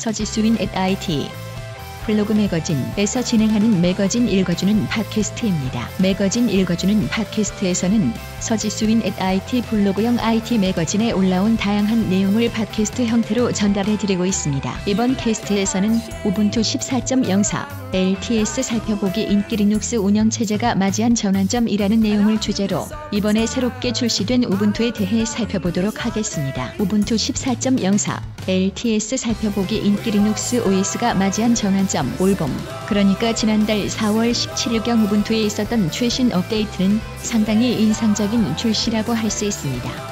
서지수인 @IT 블로그 매거진에서 진행하는 매거진 읽어주는 팟캐스트입니다. 매거진 읽어주는 팟캐스트에서는 서지수인 @IT 블로그형 IT 매거진에 올라온 다양한 내용을 팟캐스트 형태로 전달해드리고 있습니다. 이번 캐스트에서는 우분투 14.04 LTS 살펴보기 인기 리눅스 운영체제가 맞이한 전환점이라는 내용을 주제로 이번에 새롭게 출시된 우분투에 대해 살펴보도록 하겠습니다. 우분투 14.04 LTS 살펴보기 인기 리눅스 OS가 맞이한 전환점 올봄, 그러니까 지난달 4월 17일경 우분투에 있었던 최신 업데이트는 상당히 인상적인 출시라고 할 수 있습니다.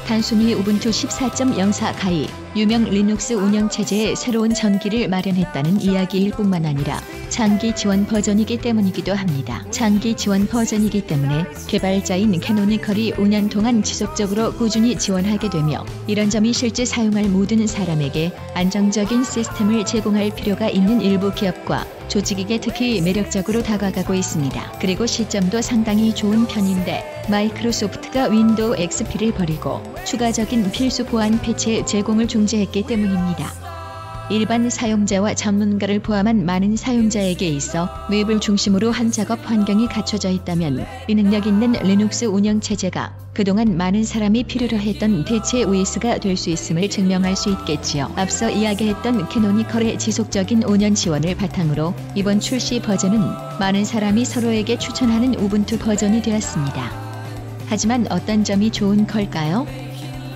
단순히 우분투 14.04 가이 유명 리눅스 운영체제에 새로운 전기를 마련했다는 이야기일 뿐만 아니라 장기 지원 버전이기 때문이기도 합니다. 장기 지원 버전이기 때문에 개발자인 캐노니컬이 5년 동안 지속적으로 꾸준히 지원하게 되며 이런 점이 실제 사용할 모든 사람에게 안정적인 시스템을 제공할 필요가 있는 일부 기업과 조직에게 특히 매력적으로 다가가고 있습니다. 그리고 시점도 상당히 좋은 편인데 마이크로소프트가 윈도우 XP를 버리고 추가적인 필수 보안 패치 제공을 중지했기 때문입니다. 일반 사용자와 전문가를 포함한 많은 사용자에게 있어 웹을 중심으로 한 작업 환경이 갖춰져 있다면 이 능력 있는 리눅스 운영체제가 그동안 많은 사람이 필요로 했던 대체 OS가 될 수 있음을 증명할 수 있겠지요. 앞서 이야기했던 캐노니컬의 지속적인 5년 지원을 바탕으로 이번 출시 버전은 많은 사람이 서로에게 추천하는 우분투 버전이 되었습니다. 하지만 어떤 점이 좋은 걸까요?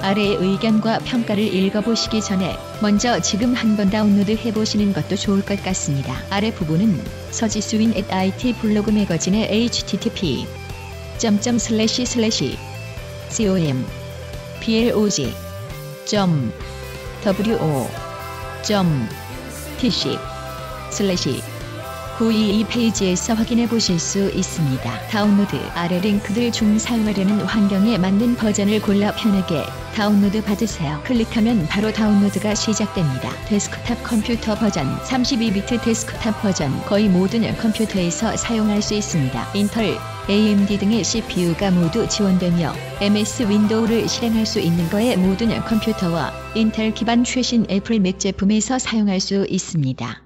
아래의 의견과 평가를 읽어보시기 전에 먼저 지금 한번 다운로드 해보시는 것도 좋을 것 같습니다. 아래 부분은 서지수인 @IT 블로그 매거진의 http://com.blog.tc/922 페이지에서 확인해 보실 수 있습니다. 다운로드 아래 링크들 중 사용하려는 환경에 맞는 버전을 골라 편하게 다운로드 받으세요. 클릭하면 바로 다운로드가 시작됩니다. 데스크탑 컴퓨터 버전 32비트 데스크탑 버전 거의 모든 컴퓨터에서 사용할 수 있습니다. 인텔, AMD 등의 CPU가 모두 지원되며 MS 윈도우를 실행할 수 있는 거의 모든 컴퓨터와 인텔 기반 최신 애플 맥 제품에서 사용할 수 있습니다.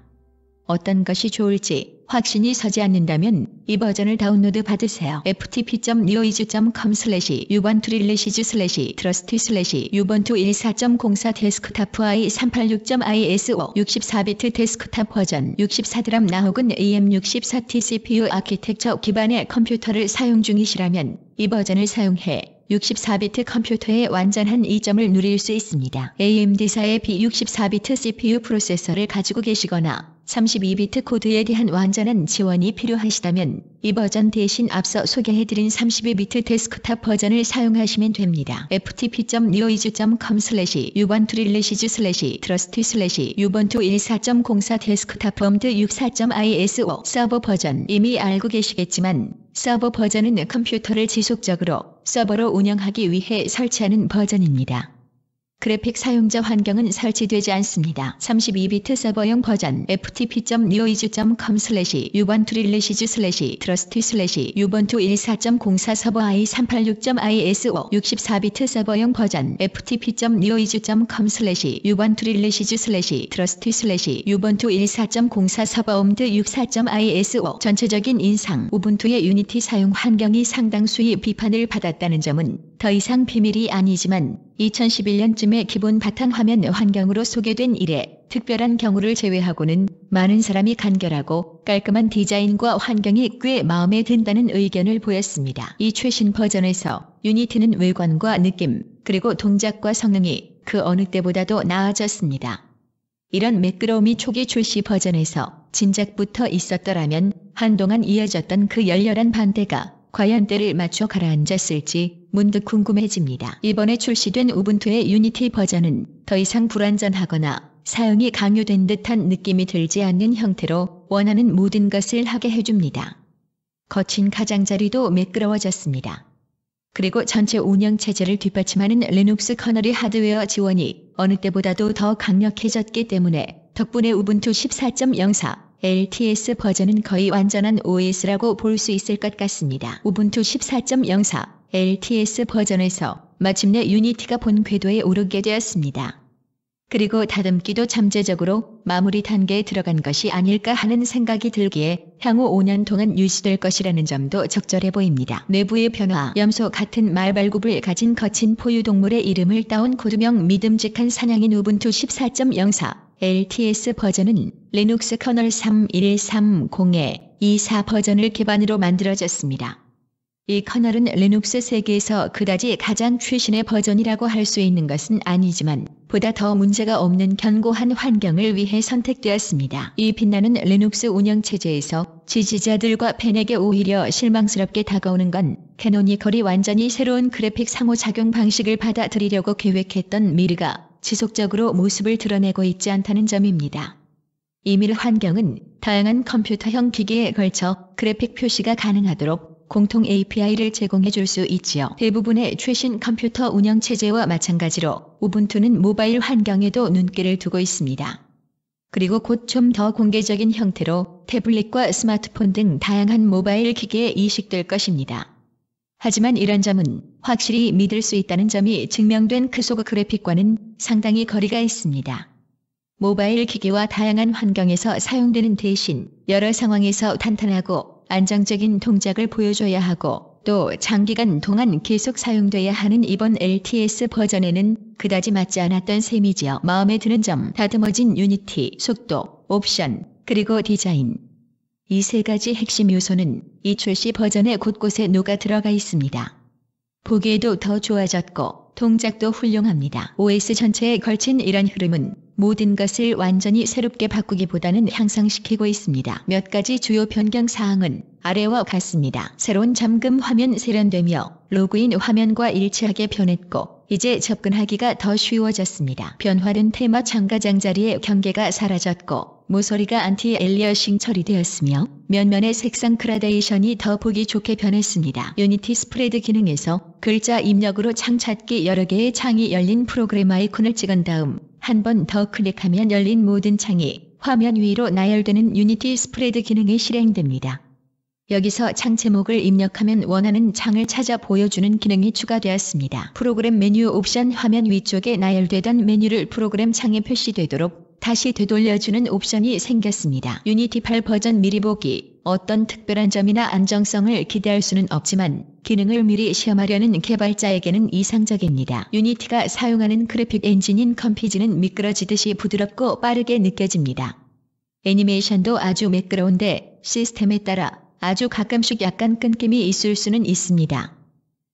어떤 것이 좋을지 확신이 서지 않는다면 이 버전을 다운로드 받으세요. ftp.newiz.com/ubuntu/trusty/ubuntu14.04 데스크탑 i386.ISO 64비트 데스크탑 버전 64드람 나 혹은 AM64T CPU 아키텍처 기반의 컴퓨터를 사용 중이시라면 이 버전을 사용해 64비트 컴퓨터의 완전한 이점을 누릴 수 있습니다. AMD사의 B64비트 CPU 프로세서를 가지고 계시거나 32비트 코드에 대한 완전한 지원이 필요하시다면 이 버전 대신 앞서 소개해드린 32비트 데스크탑 버전을 사용하시면 됩니다. ftp.newiz.com/ubuntu/trusty/ubuntu14.04 데스크탑 범드 64.ISO 서버 버전 이미 알고 계시겠지만 서버 버전은 컴퓨터를 지속적으로 서버로 운영하기 위해 설치하는 버전입니다. 그래픽 사용자 환경은 설치되지 않습니다. 32비트 서버용 버전 ftp.newiz.com/ubuntu/trusty/ubuntu14.04 서버 i386.ISO 64비트 서버용 버전 ftp.newiz.com/ubuntu/trusty/ubuntu14.04 서버 옴드 64.ISO 전체적인 인상 우분투의 유니티 사용 환경이 상당수의 비판을 받았다는 점은 더 이상 비밀이 아니지만 2011년쯤에 기본 바탕화면 환경으로 소개된 이래 특별한 경우를 제외하고는 많은 사람이 간결하고 깔끔한 디자인과 환경이 꽤 마음에 든다는 의견을 보였습니다. 이 최신 버전에서 유니티는 외관과 느낌, 그리고 동작과 성능이 그 어느 때보다도 나아졌습니다. 이런 매끄러움이 초기 출시 버전에서 진작부터 있었더라면 한동안 이어졌던 그 열렬한 반대가 과연 때를 맞춰 가라앉았을지 문득 궁금해집니다. 이번에 출시된 우분투의 유니티 버전은 더 이상 불완전하거나 사용이 강요된 듯한 느낌이 들지 않는 형태로 원하는 모든 것을 하게 해줍니다. 거친 가장자리도 매끄러워졌습니다. 그리고 전체 운영체제를 뒷받침하는 리눅스 커널의 하드웨어 지원이 어느 때보다도 더 강력해졌기 때문에 덕분에 우분투 14.04 LTS 버전은 거의 완전한 OS라고 볼 수 있을 것 같습니다. 우분투 14.04 LTS 버전에서 마침내 유니티가 본 궤도에 오르게 되었습니다. 그리고 다듬기도 잠재적으로 마무리 단계에 들어간 것이 아닐까 하는 생각이 들기에 향후 5년 동안 유지될 것이라는 점도 적절해 보입니다. 내부의 변화, 염소 같은 말발굽을 가진 거친 포유동물의 이름을 따온 코드명 믿음직한 사냥인 우분투 14.04 LTS 버전은 리눅스 커널 3.130의 2.4 버전을 기반으로 만들어졌습니다. 이 커널은 리눅스 세계에서 그다지 가장 최신의 버전이라고 할 수 있는 것은 아니지만 보다 더 문제가 없는 견고한 환경을 위해 선택되었습니다. 이 빛나는 리눅스 운영체제에서 지지자들과 팬에게 오히려 실망스럽게 다가오는 건 캐노니컬이 완전히 새로운 그래픽 상호작용 방식을 받아들이려고 계획했던 미르가 지속적으로 모습을 드러내고 있지 않다는 점입니다. 이 미르 환경은 다양한 컴퓨터형 기기에 걸쳐 그래픽 표시가 가능하도록 공통 API를 제공해 줄 수 있지요. 대부분의 최신 컴퓨터 운영체제와 마찬가지로 우분투는 모바일 환경에도 눈길을 두고 있습니다. 그리고 곧 좀 더 공개적인 형태로 태블릿과 스마트폰 등 다양한 모바일 기기에 이식될 것입니다. 하지만 이런 점은 확실히 믿을 수 있다는 점이 증명된 크소그 그래픽과는 상당히 거리가 있습니다. 모바일 기기와 다양한 환경에서 사용되는 대신 여러 상황에서 탄탄하고 안정적인 동작을 보여줘야 하고 또 장기간 동안 계속 사용돼야 하는 이번 LTS 버전에는 그다지 맞지 않았던 셈이지요. 마음에 드는 점, 다듬어진 유니티, 속도, 옵션, 그리고 디자인. 이 세 가지 핵심 요소는 이 출시 버전의 곳곳에 녹아 들어가 있습니다. 보기에도 더 좋아졌고 동작도 훌륭합니다. OS 전체에 걸친 이런 흐름은 모든 것을 완전히 새롭게 바꾸기보다는 향상시키고 있습니다. 몇 가지 주요 변경 사항은 아래와 같습니다. 새로운 잠금 화면 세련되며 로그인 화면과 일치하게 변했고 이제 접근하기가 더 쉬워졌습니다. 변화된 테마 참가장 자리의 경계가 사라졌고 모서리가 안티-엘리어싱 처리되었으며 면면의 색상 그라데이션이 더 보기 좋게 변했습니다. 유니티 스프레드 기능에서 글자 입력으로 창 찾기 여러 개의 창이 열린 프로그램 아이콘을 찍은 다음 한 번 더 클릭하면 열린 모든 창이 화면 위로 나열되는 유니티 스프레드 기능이 실행됩니다. 여기서 창 제목을 입력하면 원하는 창을 찾아 보여주는 기능이 추가되었습니다. 프로그램 메뉴 옵션 화면 위쪽에 나열되던 메뉴를 프로그램 창에 표시되도록 다시 되돌려주는 옵션이 생겼습니다. 유니티 8 버전 미리 보기. 어떤 특별한 점이나 안정성을 기대할 수는 없지만 기능을 미리 시험하려는 개발자에게는 이상적입니다. 유니티가 사용하는 그래픽 엔진인 컴피즈는 미끄러지듯이 부드럽고 빠르게 느껴집니다. 애니메이션도 아주 매끄러운데 시스템에 따라 아주 가끔씩 약간 끊김이 있을 수는 있습니다.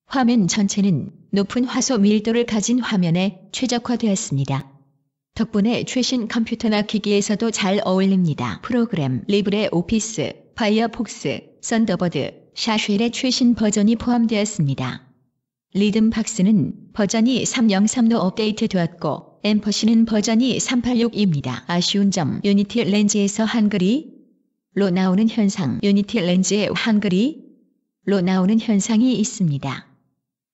화면 전체는 높은 화소 밀도를 가진 화면에 최적화되었습니다. 덕분에 최신 컴퓨터나 기기에서도 잘 어울립니다. 프로그램, 리브레 오피스, 파이어폭스, 썬더버드, 샤쉘의 최신 버전이 포함되었습니다. 리듬박스는 버전이 3.03로 업데이트되었고 엠퍼시는 버전이 386입니다. 아쉬운 점, 유니티 렌즈에서 한글이 로 나오는 현상, 유니티 렌즈에 한글이 로 나오는 현상이 있습니다.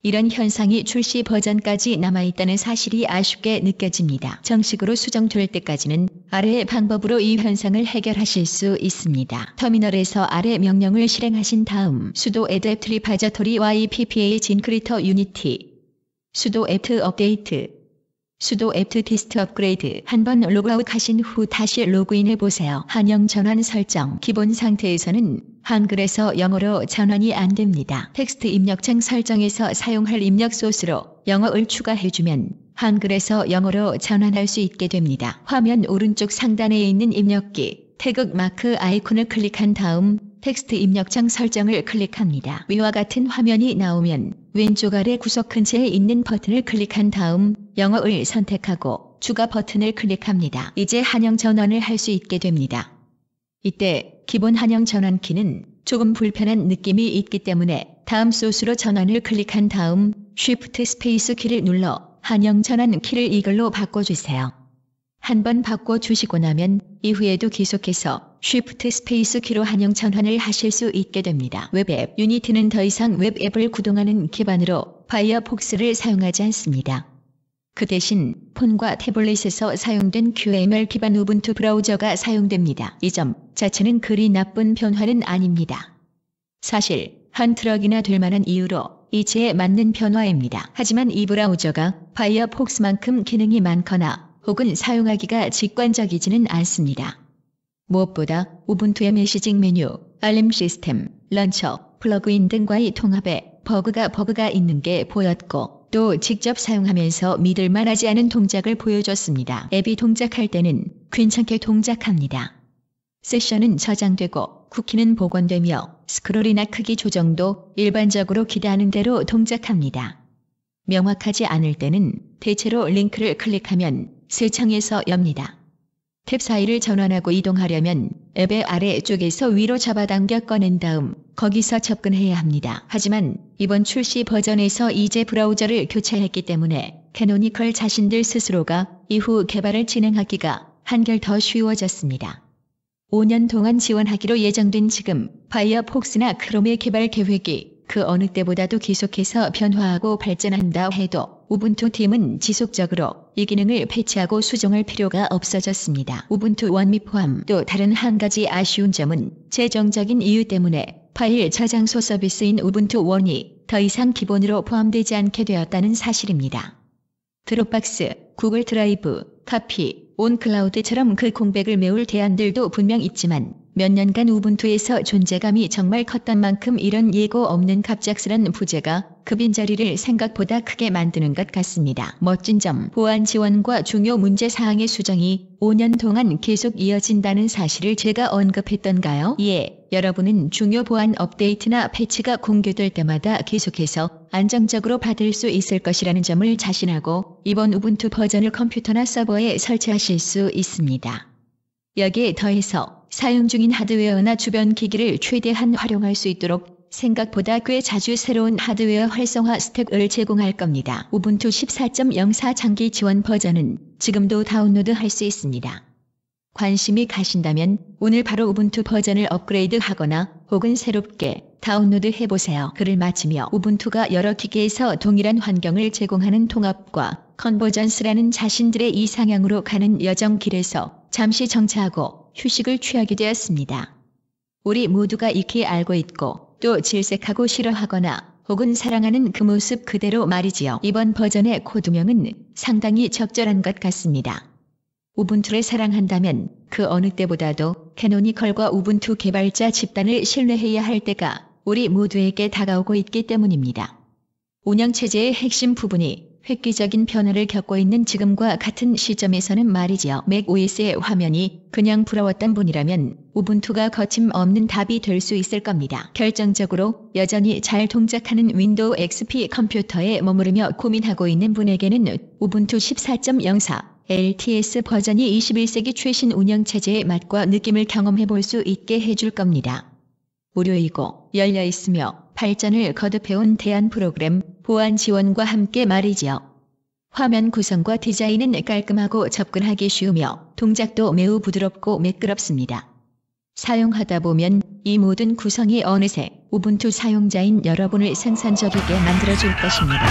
이런 현상이 출시 버전까지 남아있다는 사실이 아쉽게 느껴집니다. 정식으로 수정될 때까지는 아래의 방법으로 이 현상을 해결하실 수 있습니다. 터미널에서 아래 명령을 실행하신 다음 sudo apt repository yppa 진크리터 유니티 sudo apt 업데이트 sudo apt test 업그레이드 한번 로그아웃 하신 후 다시 로그인해 보세요. 한영 전환 설정 기본 상태에서는 한글에서 영어로 전환이 안 됩니다. 텍스트 입력창 설정에서 사용할 입력 소스로 영어를 추가해주면 한글에서 영어로 전환할 수 있게 됩니다. 화면 오른쪽 상단에 있는 입력기 태극 마크 아이콘을 클릭한 다음 텍스트 입력창 설정을 클릭합니다. 위와 같은 화면이 나오면 왼쪽 아래 구석 근처에 있는 버튼을 클릭한 다음 영어를 선택하고 추가 버튼을 클릭합니다. 이제 한영 전환을 할 수 있게 됩니다. 이때 기본 한영 전환키는 조금 불편한 느낌이 있기 때문에 다음 소스로 전환을 클릭한 다음 Shift 스페이스 키를 눌러 한영 전환 키를 이글로 바꿔주세요. 한번 바꿔주시고 나면 이후에도 계속해서 Shift 스페이스 키로 한영 전환을 하실 수 있게 됩니다. 웹앱 유니티는 더 이상 웹앱을 구동하는 기반으로 파이어폭스를 사용하지 않습니다. 그 대신 폰과 태블릿에서 사용된 QML 기반 우분투 브라우저가 사용됩니다. 이 점 자체는 그리 나쁜 변화는 아닙니다. 사실 한 트럭이나 될 만한 이유로 이치에 맞는 변화입니다. 하지만 이 브라우저가 파이어폭스만큼 기능이 많거나 혹은 사용하기가 직관적이지는 않습니다. 무엇보다 우분투의 메시징 메뉴, 알림 시스템, 런처, 플러그인 등과의 통합에 버그가 있는 게 보였고 또 직접 사용하면서 믿을만하지 않은 동작을 보여줬습니다. 앱이 동작할 때는 괜찮게 동작합니다. 세션은 저장되고 쿠키는 복원되며 스크롤이나 크기 조정도 일반적으로 기대하는 대로 동작합니다. 명확하지 않을 때는 대체로 링크를 클릭하면 새 창에서 엽니다. 탭 사이를 전환하고 이동하려면 앱의 아래쪽에서 위로 잡아당겨 꺼낸 다음 거기서 접근해야 합니다. 하지만 이번 출시 버전에서 이제 브라우저를 교체했기 때문에 캐노니컬 자신들 스스로가 이후 개발을 진행하기가 한결 더 쉬워졌습니다. 5년 동안 지원하기로 예정된 지금 파이어폭스나 크롬의 개발 계획이 그 어느 때보다도 계속해서 변화하고 발전한다 해도 우분투 팀은 지속적으로 이 기능을 패치하고 수정할 필요가 없어졌습니다. 우분투 원미 포함 또 다른 한 가지 아쉬운 점은 재정적인 이유 때문에 파일 저장소 서비스인 우분투 원이 더 이상 기본으로 포함되지 않게 되었다는 사실입니다. 드롭박스, 구글 드라이브, 카피, 온클라우드처럼 그 공백을 메울 대안들도 분명 있지만 몇 년간 우분투에서 존재감이 정말 컸던 만큼 이런 예고 없는 갑작스런 부재가 그 빈자리를 생각보다 크게 만드는 것 같습니다. 멋진 점, 보안 지원과 중요 문제 사항의 수정이 5년 동안 계속 이어진다는 사실을 제가 언급했던가요? 예, 여러분은 중요 보안 업데이트나 패치가 공개될 때마다 계속해서 안정적으로 받을 수 있을 것이라는 점을 자신하고 이번 우분투 버전을 컴퓨터나 서버에 설치하실 수 있습니다. 여기에 더해서 사용 중인 하드웨어나 주변 기기를 최대한 활용할 수 있도록 생각보다 꽤 자주 새로운 하드웨어 활성화 스택을 제공할 겁니다. 우분투 14.04 장기 지원 버전은 지금도 다운로드할 수 있습니다. 관심이 가신다면 오늘 바로 우분투 버전을 업그레이드 하거나 혹은 새롭게 다운로드 해보세요. 글을 마치며 우분투가 여러 기기에서 동일한 환경을 제공하는 통합과 컨버전스라는 자신들의 이상향으로 가는 여정길에서 잠시 정차하고 휴식을 취하게 되었습니다. 우리 모두가 익히 알고 있고 또 질색하고 싫어하거나 혹은 사랑하는 그 모습 그대로 말이지요. 이번 버전의 코드명은 상당히 적절한 것 같습니다. 우분투를 사랑한다면 그 어느 때보다도 캐노니컬과 우분투 개발자 집단을 신뢰해야 할 때가 우리 모두에게 다가오고 있기 때문입니다. 운영체제의 핵심 부분이 획기적인 변화를 겪고 있는 지금과 같은 시점에서는 말이지요. 맥OS의 화면이 그냥 부러웠던 분이라면 우분투가 거침없는 답이 될 수 있을 겁니다. 결정적으로 여전히 잘 동작하는 윈도우 XP 컴퓨터에 머무르며 고민하고 있는 분에게는 우분투 14.04 LTS 버전이 21세기 최신 운영체제의 맛과 느낌을 경험해 볼 수 있게 해줄 겁니다. 무료이고 열려있으며 발전을 거듭해온 대안 프로그램, 보안 지원과 함께 말이지요. 화면 구성과 디자인은 깔끔하고 접근하기 쉬우며 동작도 매우 부드럽고 매끄럽습니다. 사용하다 보면 이 모든 구성이 어느새 우분투 사용자인 여러분을 생산적이게 만들어줄 것입니다.